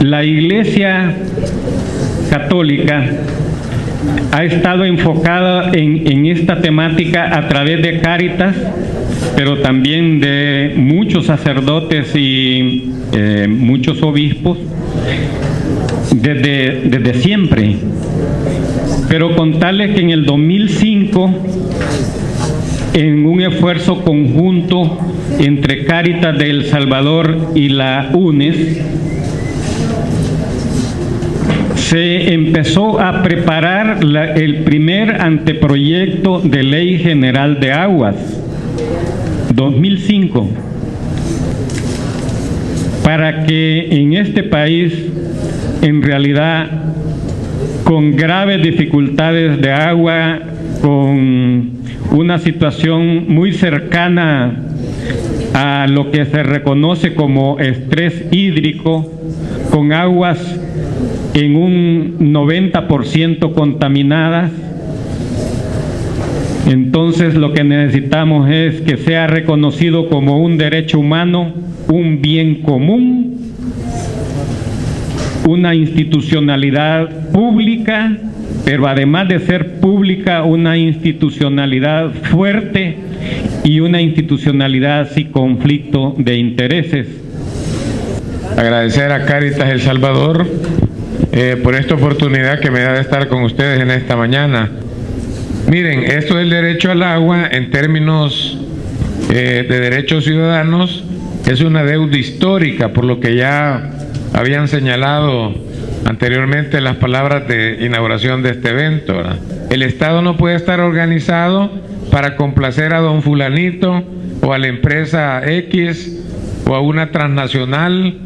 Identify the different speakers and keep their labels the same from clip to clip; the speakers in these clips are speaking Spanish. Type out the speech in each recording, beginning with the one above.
Speaker 1: La Iglesia Católica ha estado enfocada en esta temática a través de Cáritas, pero también de muchos sacerdotes y muchos obispos desde siempre. Pero contarles que en el 2005, en un esfuerzo conjunto entre Cáritas de El Salvador y la UNES, se empezó a preparar el primer anteproyecto de Ley General de Aguas, 2005, para que en este país, en realidad, con graves dificultades de agua, con una situación muy cercana a lo que se reconoce como estrés hídrico, con aguas en un 90% contaminadas. Entonces lo que necesitamos es que sea reconocido como un derecho humano, un bien común, una institucionalidad pública, pero además de ser pública, una institucionalidad fuerte y una institucionalidad sin conflicto de intereses.
Speaker 2: Agradecer a Cáritas El Salvador por esta oportunidad que me da de estar con ustedes en esta mañana. Miren, esto del derecho al agua en términos de derechos ciudadanos es una deuda histórica, por lo que ya habían señalado anteriormente las palabras de inauguración de este evento, ¿verdad? El Estado no puede estar organizado para complacer a don fulanito o a la empresa X o a una transnacional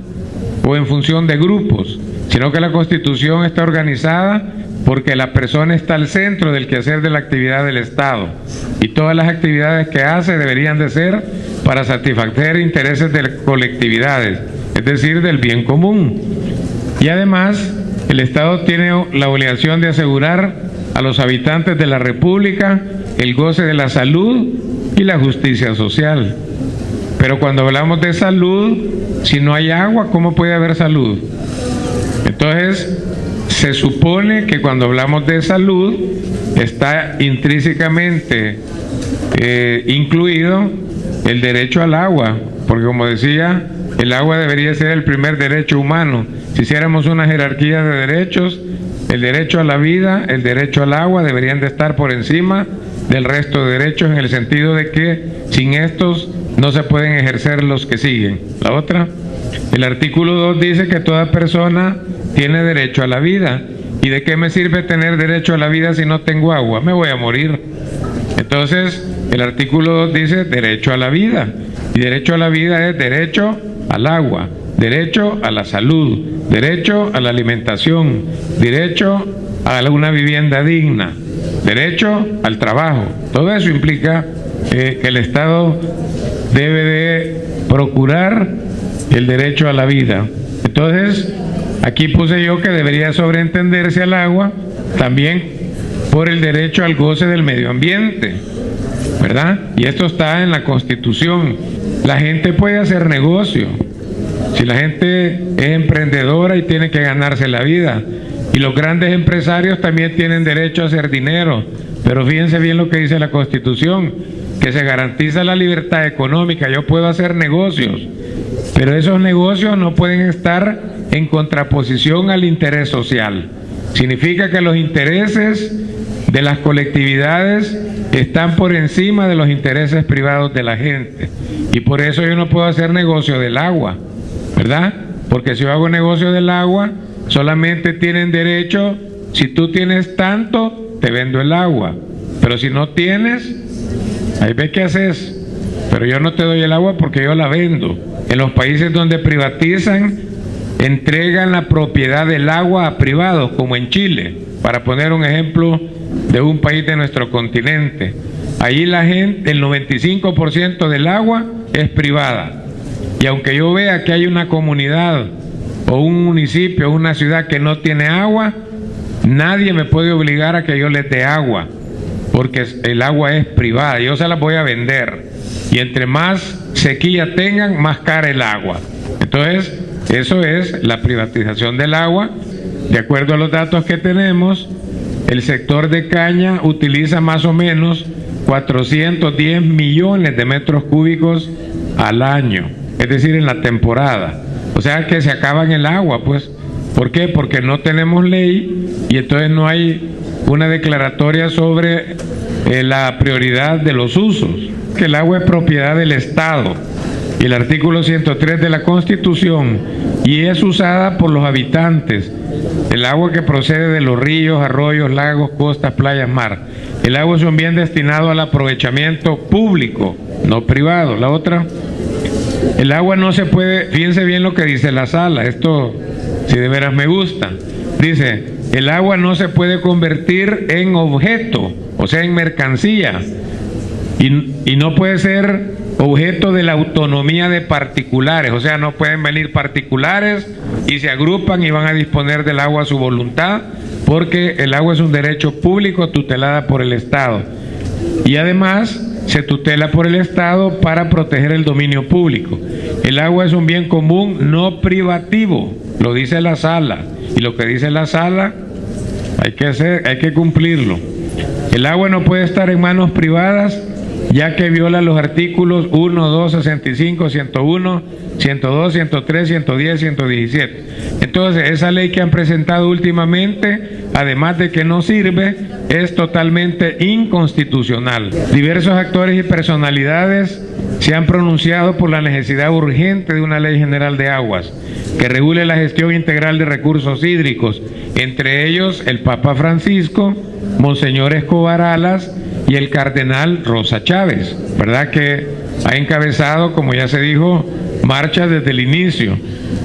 Speaker 2: o en función de grupos, sino que la Constitución está organizada porque la persona está al centro del quehacer de la actividad del Estado y todas las actividades que hace deberían de ser para satisfacer intereses de colectividades, es decir, del bien común. Y además, el Estado tiene la obligación de asegurar a los habitantes de la República el goce de la salud y la justicia social. Pero cuando hablamos de salud, si no hay agua, ¿cómo puede haber salud? Entonces, se supone que cuando hablamos de salud, está intrínsecamente incluido el derecho al agua, porque como decía, el agua debería ser el primer derecho humano. Si hiciéramos una jerarquía de derechos, el derecho a la vida, el derecho al agua deberían de estar por encima del resto de derechos, en el sentido de que sin estos no se pueden ejercer los que siguen. La otra, el artículo 2 dice que toda persona tiene derecho a la vida. ¿Y de qué me sirve tener derecho a la vida si no tengo agua? Me voy a morir. Entonces, el artículo 2 dice derecho a la vida. Y derecho a la vida es derecho al agua, derecho a la salud, derecho a la alimentación, derecho a una vivienda digna, derecho al trabajo. Todo eso implica que el Estado debe de procurar el derecho a la vida. Entonces, aquí puse yo que debería sobreentenderse al agua también por el derecho al goce del medio ambiente, ¿verdad? Y esto está en la Constitución. La gente puede hacer negocio, si la gente es emprendedora y tiene que ganarse la vida, y los grandes empresarios también tienen derecho a hacer dinero, pero fíjense bien lo que dice la Constitución, que se garantiza la libertad económica. Yo puedo hacer negocios, pero esos negocios no pueden estar en contraposición al interés social. Significa que los intereses de las colectividades están por encima de los intereses privados de la gente, y por eso yo no puedo hacer negocio del agua, ¿verdad? Porque si yo hago negocio del agua, solamente tienen derecho, si tú tienes tanto, te vendo el agua, pero si no tienes, ahí ves qué haces, pero yo no te doy el agua porque yo la vendo. En los países donde privatizan, entregan la propiedad del agua a privados, como en Chile, para poner un ejemplo de un país de nuestro continente. Allí la gente, el 95% del agua es privada, y aunque yo vea que hay una comunidad o un municipio o una ciudad que no tiene agua, nadie me puede obligar a que yo les dé agua, porque el agua es privada, yo se la voy a vender, y entre más sequía tengan, más cara el agua. Entonces, Eso es la privatización del agua. De acuerdo a los datos que tenemos, el sector de caña utiliza más o menos 410 millones de metros cúbicos al año, es decir, en la temporada. O sea que se acaba en el agua, pues. ¿Por qué? Porque no tenemos ley y entonces no hay una declaratoria sobre la prioridad de los usos. Que el agua es propiedad del Estado y el artículo 103 de la Constitución, y es usada por los habitantes. El agua que procede de los ríos, arroyos, lagos, costas, playas, mar. El agua es un bien destinado al aprovechamiento público, no privado. La otra, el agua no se puede, fíjense bien lo que dice la sala, esto si de veras me gusta. Dice, el agua no se puede convertir en objeto, o sea, en mercancía, y no puede ser objeto de la autonomía de particulares, o sea, no pueden venir particulares y se agrupan y van a disponer del agua a su voluntad, porque el agua es un derecho público tutelada por el Estado, y además se tutela por el Estado para proteger el dominio público. El agua es un bien común no privativo, lo dice la sala, y lo que dice la sala hay que cumplirlo. El agua no puede estar en manos privadas, ya que viola los artículos 1, 2, 65, 101, 102, 103, 110, 117. Entonces, esa ley que han presentado últimamente, además de que no sirve, es totalmente inconstitucional. Diversos actores y personalidades se han pronunciado por la necesidad urgente de una ley general de aguas que regule la gestión integral de recursos hídricos, entre ellos el Papa Francisco, Monseñor Escobar Alas y el cardenal Rosa Chávez, ¿verdad? Que ha encabezado, como ya se dijo, marchas desde el inicio,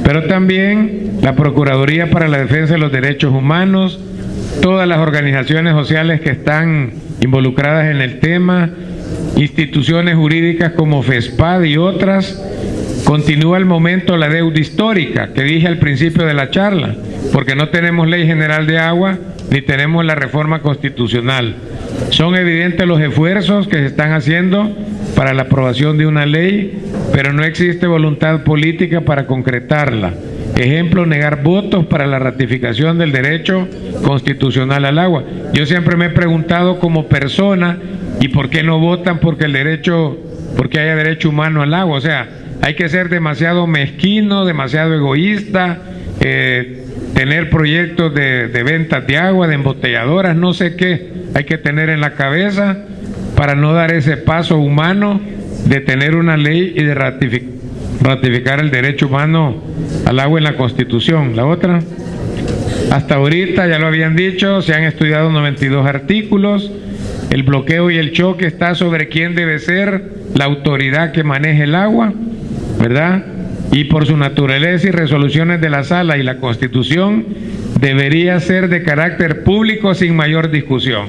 Speaker 2: pero también la Procuraduría para la Defensa de los Derechos Humanos, todas las organizaciones sociales que están involucradas en el tema, instituciones jurídicas como FESPAD y otras. Continúa al momento la deuda histórica que dije al principio de la charla, porque no tenemos ley general de agua ni tenemos la reforma constitucional. Son evidentes los esfuerzos que se están haciendo para la aprobación de una ley, pero no existe voluntad política para concretarla. Ejemplo, negar votos para la ratificación del derecho constitucional al agua. Yo siempre me he preguntado como persona, ¿y por qué no votan porque haya derecho humano al agua? O sea, hay que ser demasiado mezquino, demasiado egoísta, tener proyectos de ventas de agua, de embotelladoras, no sé qué hay que tener en la cabeza para no dar ese paso humano de tener una ley y de ratificar el derecho humano al agua en la Constitución. La otra, hasta ahorita, ya lo habían dicho, se han estudiado 92 artículos, el bloqueo y el choque está sobre quién debe ser la autoridad que maneje el agua, ¿verdad? Y por su naturaleza y resoluciones de la Sala y la Constitución, debería ser de carácter público sin mayor discusión.